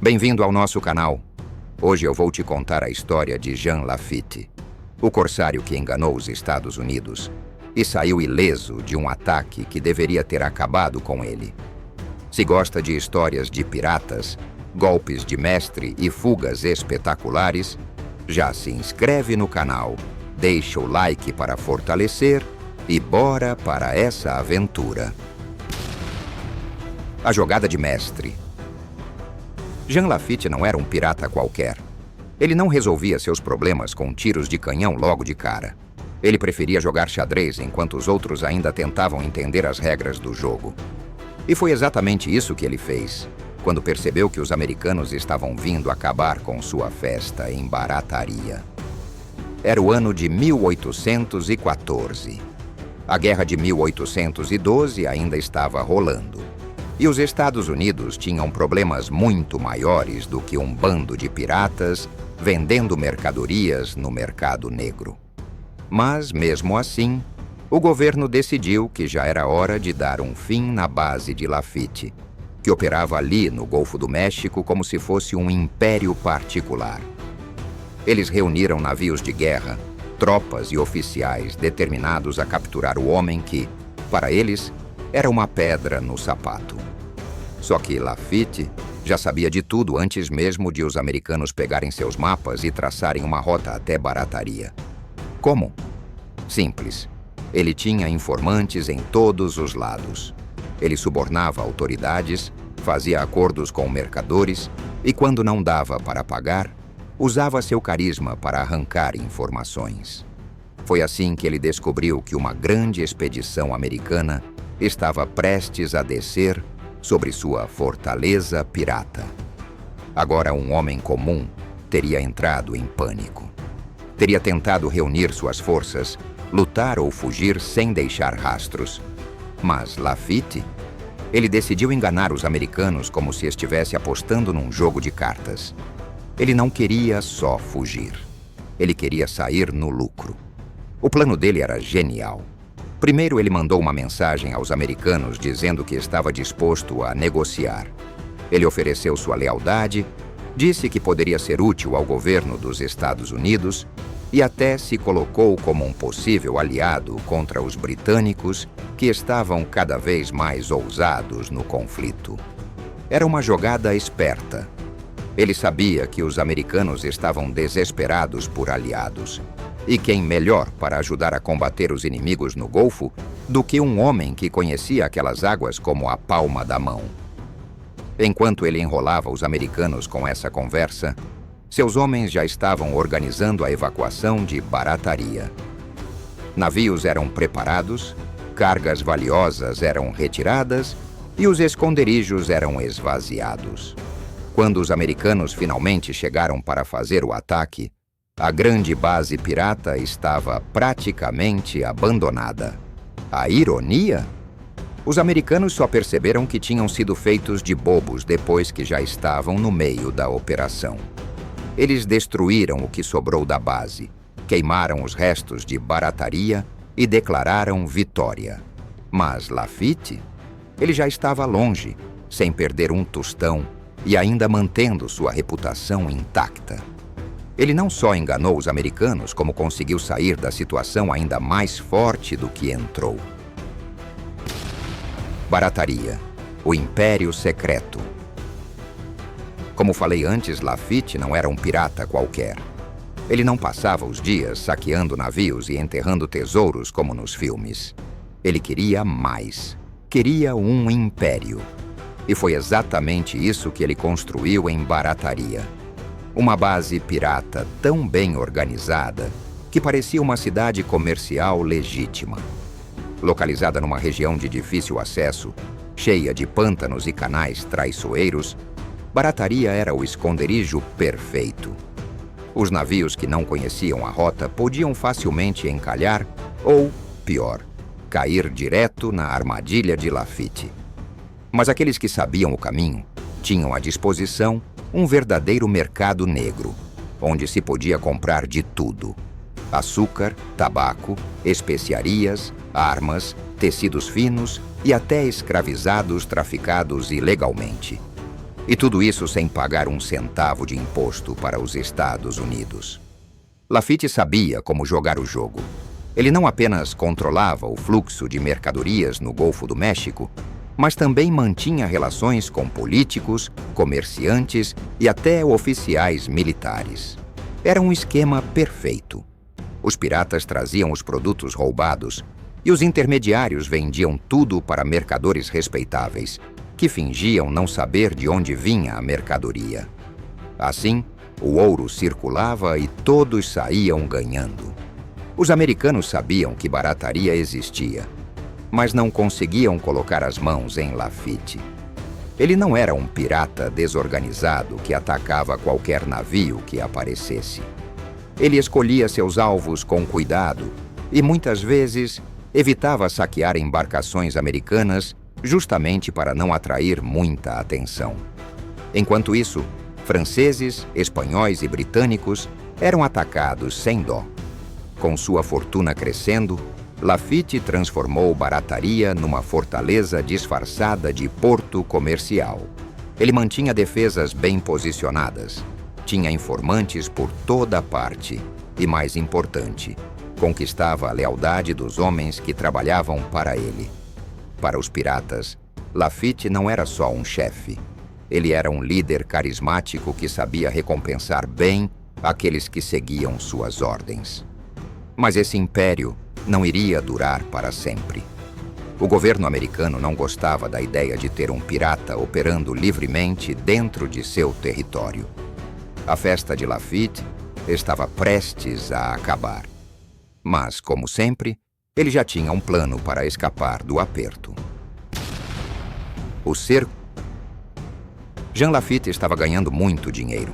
Bem-vindo ao nosso canal. Hoje eu vou te contar a história de Jean Lafitte, o corsário que enganou os Estados Unidos e saiu ileso de um ataque que deveria ter acabado com ele. Se gosta de histórias de piratas, golpes de mestre e fugas espetaculares, já se inscreve no canal, deixa o like para fortalecer e bora para essa aventura. A jogada de mestre. Jean Lafitte não era um pirata qualquer. Ele não resolvia seus problemas com tiros de canhão logo de cara. Ele preferia jogar xadrez enquanto os outros ainda tentavam entender as regras do jogo. E foi exatamente isso que ele fez, quando percebeu que os americanos estavam vindo acabar com sua festa em Barataria. Era o ano de 1814. A Guerra de 1812 ainda estava rolando. E os Estados Unidos tinham problemas muito maiores do que um bando de piratas vendendo mercadorias no mercado negro. Mas, mesmo assim, o governo decidiu que já era hora de dar um fim na base de Lafitte, que operava ali no Golfo do México como se fosse um império particular. Eles reuniram navios de guerra, tropas e oficiais determinados a capturar o homem que, para eles, era uma pedra no sapato. Só que Lafitte já sabia de tudo antes mesmo de os americanos pegarem seus mapas e traçarem uma rota até Barataria. Como? Simples. Ele tinha informantes em todos os lados. Ele subornava autoridades, fazia acordos com mercadores e, quando não dava para pagar, usava seu carisma para arrancar informações. Foi assim que ele descobriu que uma grande expedição americana estava prestes a descer sobre sua fortaleza pirata. Agora um homem comum teria entrado em pânico. Teria tentado reunir suas forças, lutar ou fugir sem deixar rastros. Mas Lafitte, ele decidiu enganar os americanos como se estivesse apostando num jogo de cartas. Ele não queria só fugir. Ele queria sair no lucro. O plano dele era genial. Primeiro, ele mandou uma mensagem aos americanos dizendo que estava disposto a negociar. Ele ofereceu sua lealdade, disse que poderia ser útil ao governo dos Estados Unidos e até se colocou como um possível aliado contra os britânicos, que estavam cada vez mais ousados no conflito. Era uma jogada esperta. Ele sabia que os americanos estavam desesperados por aliados. E quem melhor para ajudar a combater os inimigos no Golfo do que um homem que conhecia aquelas águas como a palma da mão? Enquanto ele enrolava os americanos com essa conversa, seus homens já estavam organizando a evacuação de Barataria. Navios eram preparados, cargas valiosas eram retiradas e os esconderijos eram esvaziados. Quando os americanos finalmente chegaram para fazer o ataque, a grande base pirata estava praticamente abandonada. A ironia? Os americanos só perceberam que tinham sido feitos de bobos depois que já estavam no meio da operação. Eles destruíram o que sobrou da base, queimaram os restos de Barataria e declararam vitória. Mas Lafitte, ele já estava longe, sem perder um tostão e ainda mantendo sua reputação intacta. Ele não só enganou os americanos, como conseguiu sair da situação ainda mais forte do que entrou. Barataria, o Império Secreto. Como falei antes, Lafitte não era um pirata qualquer. Ele não passava os dias saqueando navios e enterrando tesouros como nos filmes. Ele queria mais. Queria um império. E foi exatamente isso que ele construiu em Barataria. Uma base pirata tão bem organizada que parecia uma cidade comercial legítima. Localizada numa região de difícil acesso, cheia de pântanos e canais traiçoeiros, Barataria era o esconderijo perfeito. Os navios que não conheciam a rota podiam facilmente encalhar ou, pior, cair direto na armadilha de Lafitte. Mas aqueles que sabiam o caminho tinham à disposição um verdadeiro mercado negro, onde se podia comprar de tudo: açúcar, tabaco, especiarias, armas, tecidos finos e até escravizados traficados ilegalmente. E tudo isso sem pagar um centavo de imposto para os Estados Unidos. Lafitte sabia como jogar o jogo. Ele não apenas controlava o fluxo de mercadorias no Golfo do México, mas também mantinha relações com políticos, comerciantes e até oficiais militares. Era um esquema perfeito. Os piratas traziam os produtos roubados e os intermediários vendiam tudo para mercadores respeitáveis, que fingiam não saber de onde vinha a mercadoria. Assim, o ouro circulava e todos saíam ganhando. Os americanos sabiam que barataria existia, mas não conseguiam colocar as mãos em Lafitte. Ele não era um pirata desorganizado que atacava qualquer navio que aparecesse. Ele escolhia seus alvos com cuidado e, muitas vezes, evitava saquear embarcações americanas justamente para não atrair muita atenção. Enquanto isso, franceses, espanhóis e britânicos eram atacados sem dó. Com sua fortuna crescendo, Lafitte transformou Barataria numa fortaleza disfarçada de porto comercial. Ele mantinha defesas bem posicionadas, tinha informantes por toda parte e, mais importante, conquistava a lealdade dos homens que trabalhavam para ele. Para os piratas, Lafitte não era só um chefe. Ele era um líder carismático que sabia recompensar bem aqueles que seguiam suas ordens. Mas esse império não iria durar para sempre. O governo americano não gostava da ideia de ter um pirata operando livremente dentro de seu território. A festa de Lafitte estava prestes a acabar. Mas, como sempre, ele já tinha um plano para escapar do aperto. O cerco. Jean Lafitte estava ganhando muito dinheiro.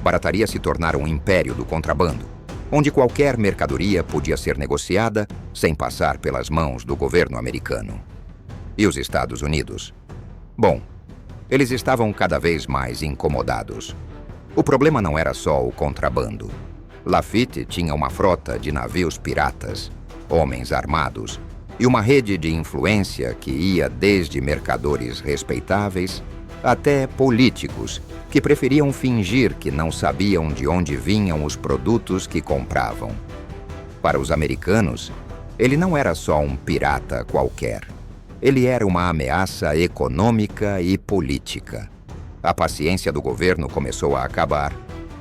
Barataria se tornara um império do contrabando, onde qualquer mercadoria podia ser negociada sem passar pelas mãos do governo americano. E os Estados Unidos? Bom, eles estavam cada vez mais incomodados. O problema não era só o contrabando. Lafitte tinha uma frota de navios piratas, homens armados e uma rede de influência que ia desde mercadores respeitáveis até políticos que preferiam fingir que não sabiam de onde vinham os produtos que compravam. Para os americanos, ele não era só um pirata qualquer. Ele era uma ameaça econômica e política. A paciência do governo começou a acabar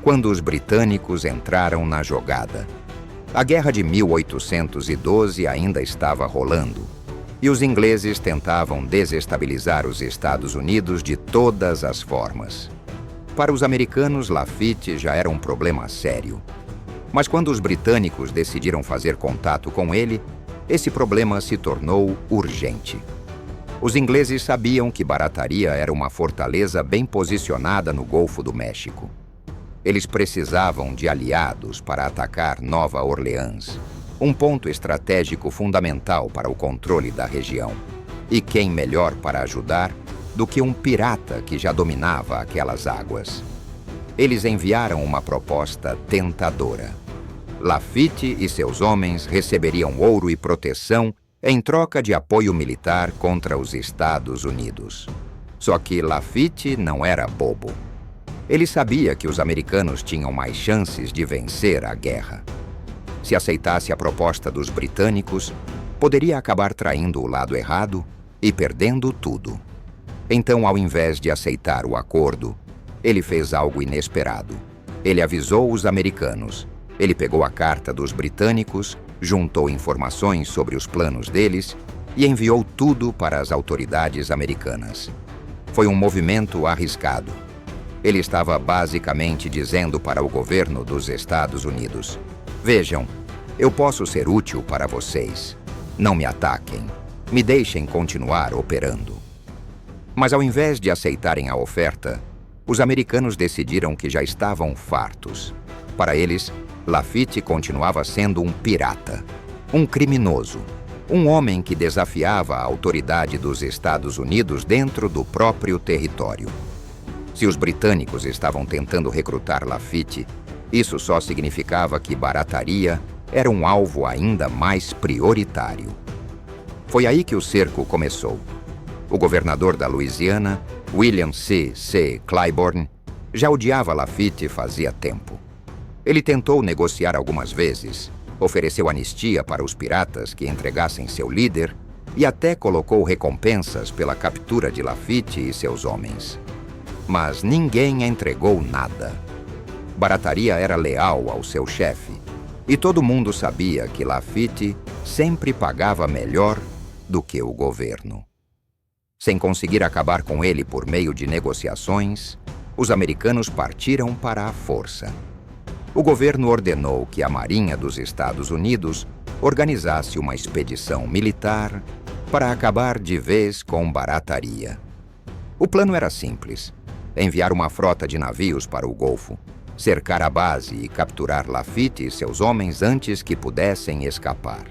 quando os britânicos entraram na jogada. A Guerra de 1812 ainda estava rolando, e os ingleses tentavam desestabilizar os Estados Unidos de todas as formas. Para os americanos, Lafitte já era um problema sério. Mas quando os britânicos decidiram fazer contato com ele, esse problema se tornou urgente. Os ingleses sabiam que Barataria era uma fortaleza bem posicionada no Golfo do México. Eles precisavam de aliados para atacar Nova Orleans, um ponto estratégico fundamental para o controle da região. E quem melhor para ajudar do que um pirata que já dominava aquelas águas? Eles enviaram uma proposta tentadora. Lafitte e seus homens receberiam ouro e proteção em troca de apoio militar contra os Estados Unidos. Só que Lafitte não era bobo. Ele sabia que os americanos tinham mais chances de vencer a guerra. Se aceitasse a proposta dos britânicos, poderia acabar traindo o lado errado e perdendo tudo. Então, ao invés de aceitar o acordo, ele fez algo inesperado. Ele avisou os americanos. Ele pegou a carta dos britânicos, juntou informações sobre os planos deles e enviou tudo para as autoridades americanas. Foi um movimento arriscado. Ele estava basicamente dizendo para o governo dos Estados Unidos: vejam, eu posso ser útil para vocês. Não me ataquem. Me deixem continuar operando. Mas ao invés de aceitarem a oferta, os americanos decidiram que já estavam fartos. Para eles, Lafitte continuava sendo um pirata, um criminoso, um homem que desafiava a autoridade dos Estados Unidos dentro do próprio território. Se os britânicos estavam tentando recrutar Lafitte, isso só significava que Barataria era um alvo ainda mais prioritário. Foi aí que o cerco começou. O governador da Louisiana William C. Clyburn já odiava Lafitte fazia tempo. Ele tentou negociar algumas vezes, ofereceu anistia para os piratas que entregassem seu líder e até colocou recompensas pela captura de Lafitte e seus homens. Mas ninguém entregou nada. Barataria era leal ao seu chefe, e todo mundo sabia que Lafitte sempre pagava melhor do que o governo. Sem conseguir acabar com ele por meio de negociações, os americanos partiram para a força. O governo ordenou que a Marinha dos Estados Unidos organizasse uma expedição militar para acabar de vez com Barataria. O plano era simples: enviar uma frota de navios para o Golfo, cercar a base e capturar Lafitte e seus homens antes que pudessem escapar.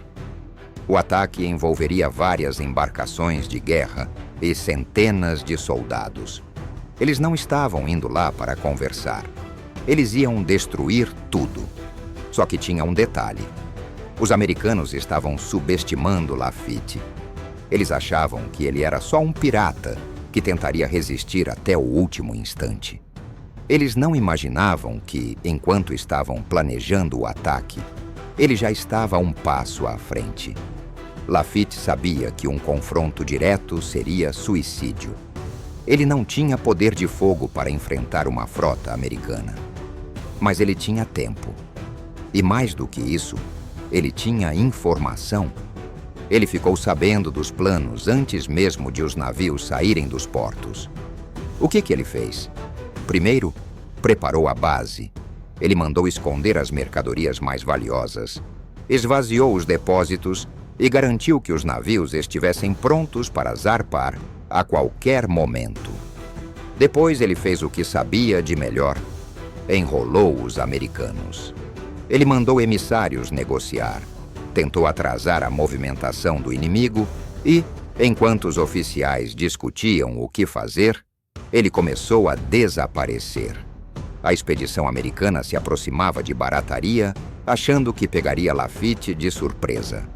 O ataque envolveria várias embarcações de guerra e centenas de soldados. Eles não estavam indo lá para conversar. Eles iam destruir tudo. Só que tinha um detalhe: os americanos estavam subestimando Lafitte. Eles achavam que ele era só um pirata que tentaria resistir até o último instante. Eles não imaginavam que, enquanto estavam planejando o ataque, ele já estava um passo à frente. Lafitte sabia que um confronto direto seria suicídio. Ele não tinha poder de fogo para enfrentar uma frota americana. Mas ele tinha tempo. E mais do que isso, ele tinha informação. Ele ficou sabendo dos planos antes mesmo de os navios saírem dos portos. O que ele fez? Primeiro, preparou a base. Ele mandou esconder as mercadorias mais valiosas, esvaziou os depósitos e garantiu que os navios estivessem prontos para zarpar a qualquer momento. Depois ele fez o que sabia de melhor: enrolou os americanos. Ele mandou emissários negociar, tentou atrasar a movimentação do inimigo e, enquanto os oficiais discutiam o que fazer, ele começou a desaparecer. A expedição americana se aproximava de Barataria, achando que pegaria Lafitte de surpresa.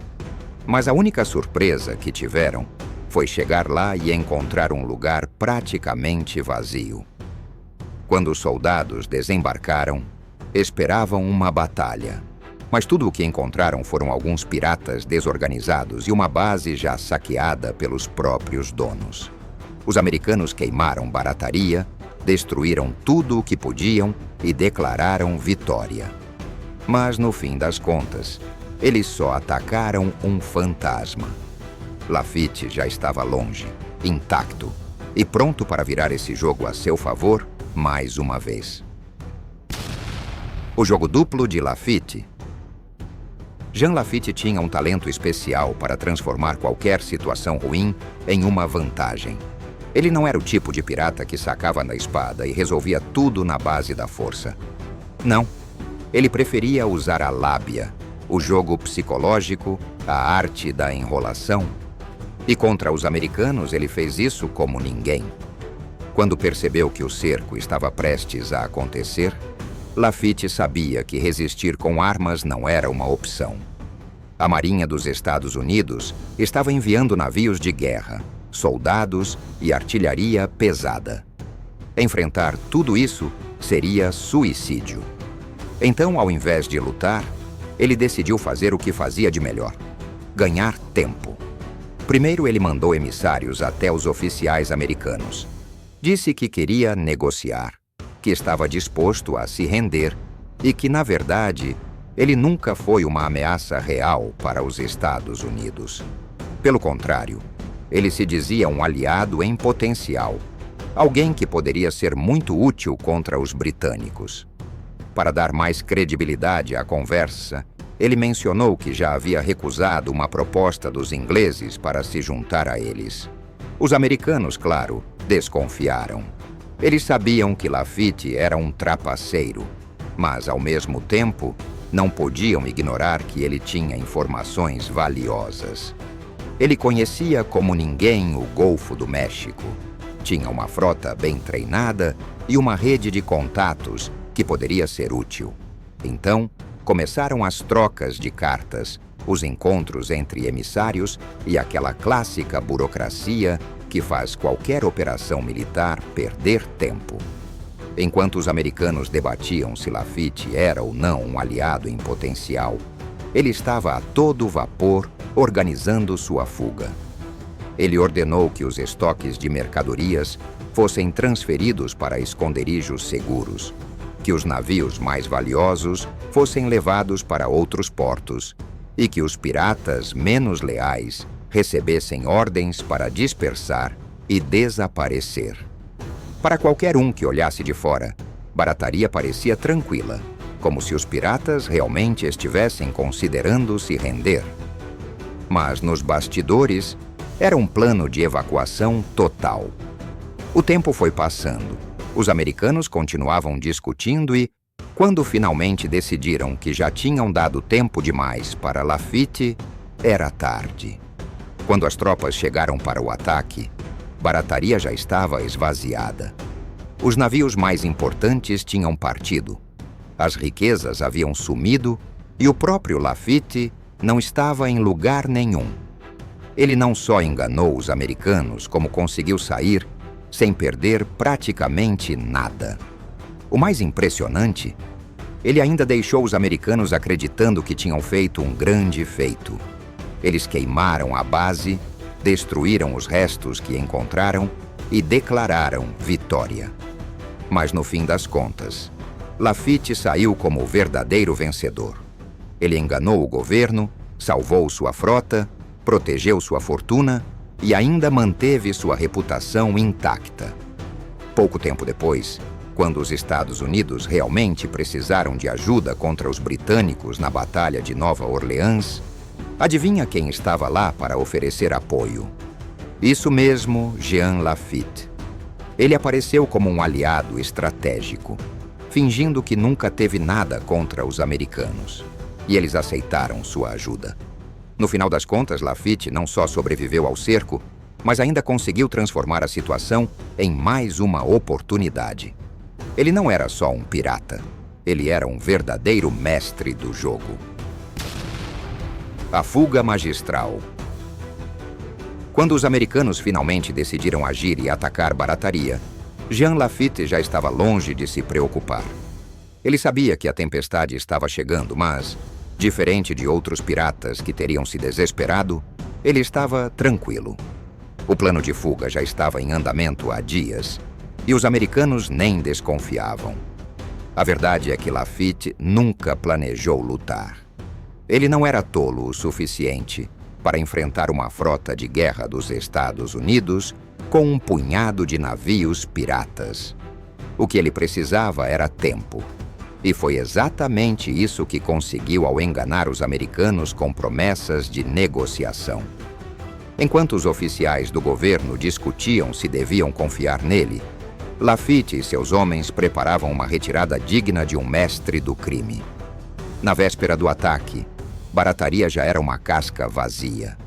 Mas a única surpresa que tiveram foi chegar lá e encontrar um lugar praticamente vazio. Quando os soldados desembarcaram, esperavam uma batalha. Mas tudo o que encontraram foram alguns piratas desorganizados e uma base já saqueada pelos próprios donos. Os americanos queimaram Barataria, destruíram tudo o que podiam e declararam vitória. Mas, no fim das contas, eles só atacaram um fantasma. Lafitte já estava longe, intacto, e pronto para virar esse jogo a seu favor mais uma vez. O jogo duplo de Lafitte. Jean Lafitte tinha um talento especial para transformar qualquer situação ruim em uma vantagem. Ele não era o tipo de pirata que sacava na espada e resolvia tudo na base da força. Não, ele preferia usar a lábia, o jogo psicológico, a arte da enrolação. E contra os americanos ele fez isso como ninguém. Quando percebeu que o cerco estava prestes a acontecer, Lafitte sabia que resistir com armas não era uma opção. A Marinha dos Estados Unidos estava enviando navios de guerra, soldados e artilharia pesada. Enfrentar tudo isso seria suicídio. Então, ao invés de lutar, ele decidiu fazer o que fazia de melhor: ganhar tempo. Primeiro, ele mandou emissários até os oficiais americanos. Disse que queria negociar, que estava disposto a se render e que, na verdade, ele nunca foi uma ameaça real para os Estados Unidos. Pelo contrário, ele se dizia um aliado em potencial, alguém que poderia ser muito útil contra os britânicos. Para dar mais credibilidade à conversa, ele mencionou que já havia recusado uma proposta dos ingleses para se juntar a eles. Os americanos, claro, desconfiaram. Eles sabiam que Lafitte era um trapaceiro, mas, ao mesmo tempo, não podiam ignorar que ele tinha informações valiosas. Ele conhecia como ninguém o Golfo do México. Tinha uma frota bem treinada e uma rede de contatos que poderia ser útil. Então, começaram as trocas de cartas, os encontros entre emissários e aquela clássica burocracia que faz qualquer operação militar perder tempo. Enquanto os americanos debatiam se Lafitte era ou não um aliado em potencial, ele estava a todo vapor organizando sua fuga. Ele ordenou que os estoques de mercadorias fossem transferidos para esconderijos seguros, que os navios mais valiosos fossem levados para outros portos e que os piratas menos leais recebessem ordens para dispersar e desaparecer. Para qualquer um que olhasse de fora, Barataria parecia tranquila, como se os piratas realmente estivessem considerando se render. Mas nos bastidores, era um plano de evacuação total. O tempo foi passando. Os americanos continuavam discutindo e, quando finalmente decidiram que já tinham dado tempo demais para Lafitte, era tarde. Quando as tropas chegaram para o ataque, Barataria já estava esvaziada. Os navios mais importantes tinham partido. As riquezas haviam sumido e o próprio Lafitte não estava em lugar nenhum. Ele não só enganou os americanos, como conseguiu sair sem perder praticamente nada. O mais impressionante, ele ainda deixou os americanos acreditando que tinham feito um grande feito. Eles queimaram a base, destruíram os restos que encontraram e declararam vitória. Mas no fim das contas, Lafitte saiu como o verdadeiro vencedor. Ele enganou o governo, salvou sua frota, protegeu sua fortuna e ainda manteve sua reputação intacta. Pouco tempo depois, quando os Estados Unidos realmente precisaram de ajuda contra os britânicos na Batalha de Nova Orleans, adivinha quem estava lá para oferecer apoio? Isso mesmo, Jean Lafitte. Ele apareceu como um aliado estratégico, fingindo que nunca teve nada contra os americanos. E eles aceitaram sua ajuda. No final das contas, Lafitte não só sobreviveu ao cerco, mas ainda conseguiu transformar a situação em mais uma oportunidade. Ele não era só um pirata. Ele era um verdadeiro mestre do jogo. A fuga magistral. Quando os americanos finalmente decidiram agir e atacar Barataria, Jean Lafitte já estava longe de se preocupar. Ele sabia que a tempestade estava chegando, mas, diferente de outros piratas que teriam se desesperado, ele estava tranquilo. O plano de fuga já estava em andamento há dias, e os americanos nem desconfiavam. A verdade é que Lafitte nunca planejou lutar. Ele não era tolo o suficiente para enfrentar uma frota de guerra dos Estados Unidos com um punhado de navios piratas. O que ele precisava era tempo. E foi exatamente isso que conseguiu ao enganar os americanos com promessas de negociação. Enquanto os oficiais do governo discutiam se deviam confiar nele, Lafitte e seus homens preparavam uma retirada digna de um mestre do crime. Na véspera do ataque, Barataria já era uma casca vazia.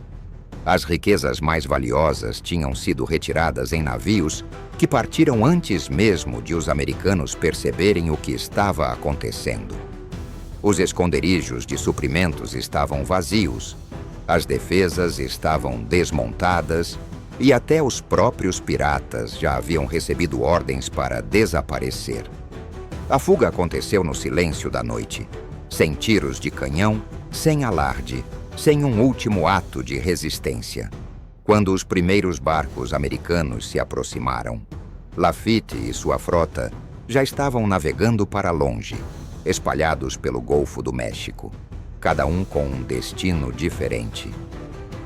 As riquezas mais valiosas tinham sido retiradas em navios que partiram antes mesmo de os americanos perceberem o que estava acontecendo. Os esconderijos de suprimentos estavam vazios, as defesas estavam desmontadas e até os próprios piratas já haviam recebido ordens para desaparecer. A fuga aconteceu no silêncio da noite, sem tiros de canhão, sem alarde, sem um último ato de resistência. Quando os primeiros barcos americanos se aproximaram, Lafitte e sua frota já estavam navegando para longe, espalhados pelo Golfo do México, cada um com um destino diferente.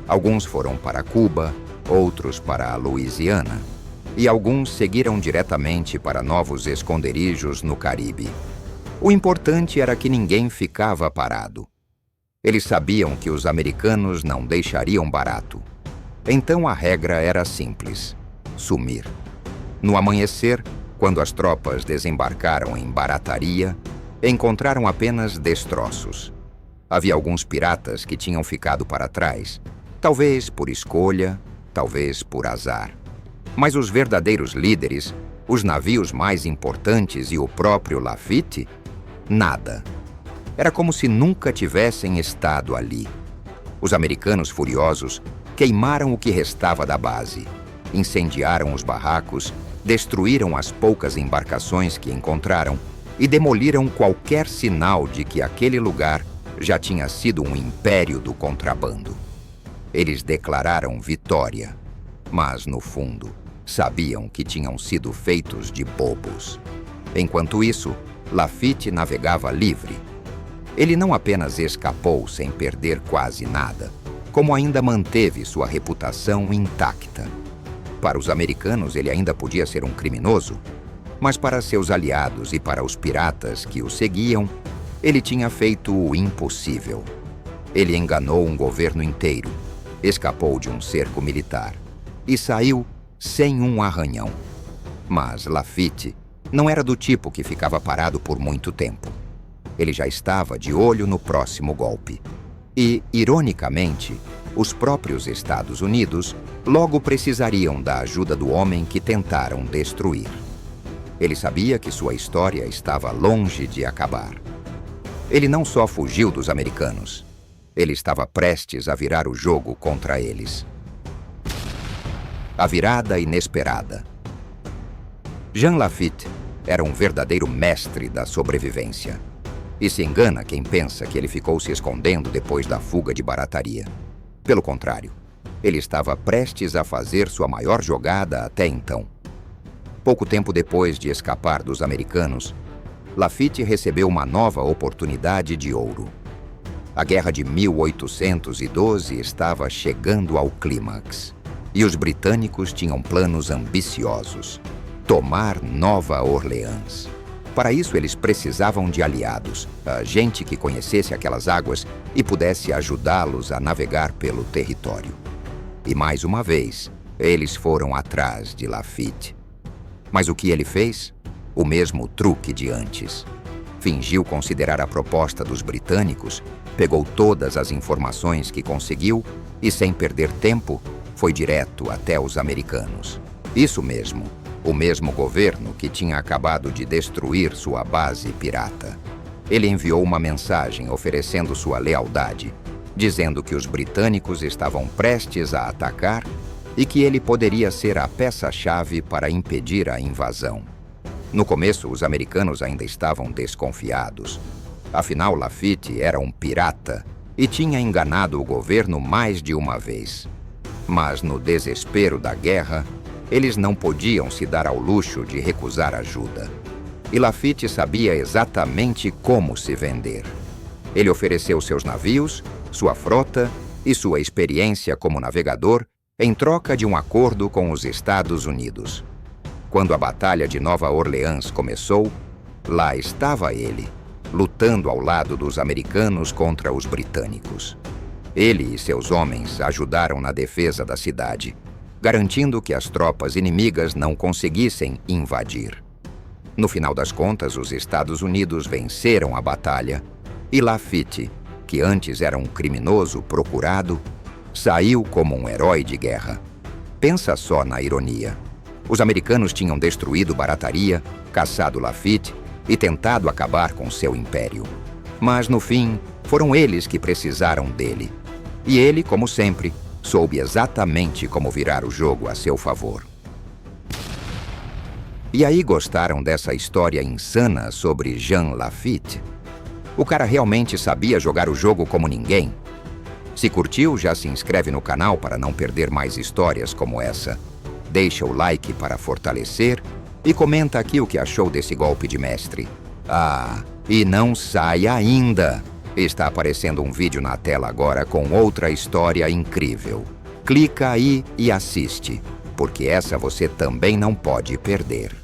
Alguns foram para Cuba, outros para a Louisiana, e alguns seguiram diretamente para novos esconderijos no Caribe. O importante era que ninguém ficava parado. Eles sabiam que os americanos não deixariam barato. Então a regra era simples: sumir. No amanhecer, quando as tropas desembarcaram em Barataria, encontraram apenas destroços. Havia alguns piratas que tinham ficado para trás, talvez por escolha, talvez por azar. Mas os verdadeiros líderes, os navios mais importantes e o próprio Lafitte, nada. Era como se nunca tivessem estado ali. Os americanos furiosos queimaram o que restava da base. incendiaram os barracos, destruíram as poucas embarcações que encontraram e demoliram qualquer sinal de que aquele lugar já tinha sido um império do contrabando. Eles declararam vitória, mas, no fundo, sabiam que tinham sido feitos de bobos. Enquanto isso, Lafitte navegava livre. Ele não apenas escapou sem perder quase nada, como ainda manteve sua reputação intacta. Para os americanos, ele ainda podia ser um criminoso, mas para seus aliados e para os piratas que o seguiam, ele tinha feito o impossível. Ele enganou um governo inteiro, escapou de um cerco militar e saiu sem um arranhão. Mas Lafitte não era do tipo que ficava parado por muito tempo. Ele já estava de olho no próximo golpe. E, ironicamente, os próprios Estados Unidos logo precisariam da ajuda do homem que tentaram destruir. Ele sabia que sua história estava longe de acabar. Ele não só fugiu dos americanos, ele estava prestes a virar o jogo contra eles. A virada inesperada. Jean Lafitte era um verdadeiro mestre da sobrevivência. E se engana quem pensa que ele ficou se escondendo depois da fuga de barataria. Pelo contrário, ele estava prestes a fazer sua maior jogada até então. Pouco tempo depois de escapar dos americanos, Lafitte recebeu uma nova oportunidade de ouro. A Guerra de 1812 estava chegando ao clímax, e os britânicos tinham planos ambiciosos: tomar Nova Orleans. Para isso, eles precisavam de aliados, gente que conhecesse aquelas águas e pudesse ajudá-los a navegar pelo território. E mais uma vez, eles foram atrás de Lafitte. Mas o que ele fez? O mesmo truque de antes. Fingiu considerar a proposta dos britânicos, pegou todas as informações que conseguiu e, sem perder tempo, foi direto até os americanos. Isso mesmo, o mesmo governo que tinha acabado de destruir sua base pirata. Ele enviou uma mensagem oferecendo sua lealdade, dizendo que os britânicos estavam prestes a atacar e que ele poderia ser a peça-chave para impedir a invasão. No começo, os americanos ainda estavam desconfiados. Afinal, Lafitte era um pirata e tinha enganado o governo mais de uma vez. Mas no desespero da guerra, eles não podiam se dar ao luxo de recusar ajuda. E Lafitte sabia exatamente como se vender. Ele ofereceu seus navios, sua frota e sua experiência como navegador em troca de um acordo com os Estados Unidos. Quando a Batalha de Nova Orleans começou, lá estava ele, lutando ao lado dos americanos contra os britânicos. Ele e seus homens ajudaram na defesa da cidade, garantindo que as tropas inimigas não conseguissem invadir. No final das contas, os Estados Unidos venceram a batalha e Lafitte, que antes era um criminoso procurado, saiu como um herói de guerra. Pensa só na ironia. Os americanos tinham destruído Barataria, caçado Lafitte e tentado acabar com seu império. Mas, no fim, foram eles que precisaram dele. E ele, como sempre, soube exatamente como virar o jogo a seu favor. E aí, gostaram dessa história insana sobre Jean Lafitte? O cara realmente sabia jogar o jogo como ninguém. Se curtiu, já se inscreve no canal para não perder mais histórias como essa. Deixa o like para fortalecer e comenta aqui o que achou desse golpe de mestre. Ah, e não sai ainda! Está aparecendo um vídeo na tela agora com outra história incrível. Clica aí e assiste, porque essa você também não pode perder.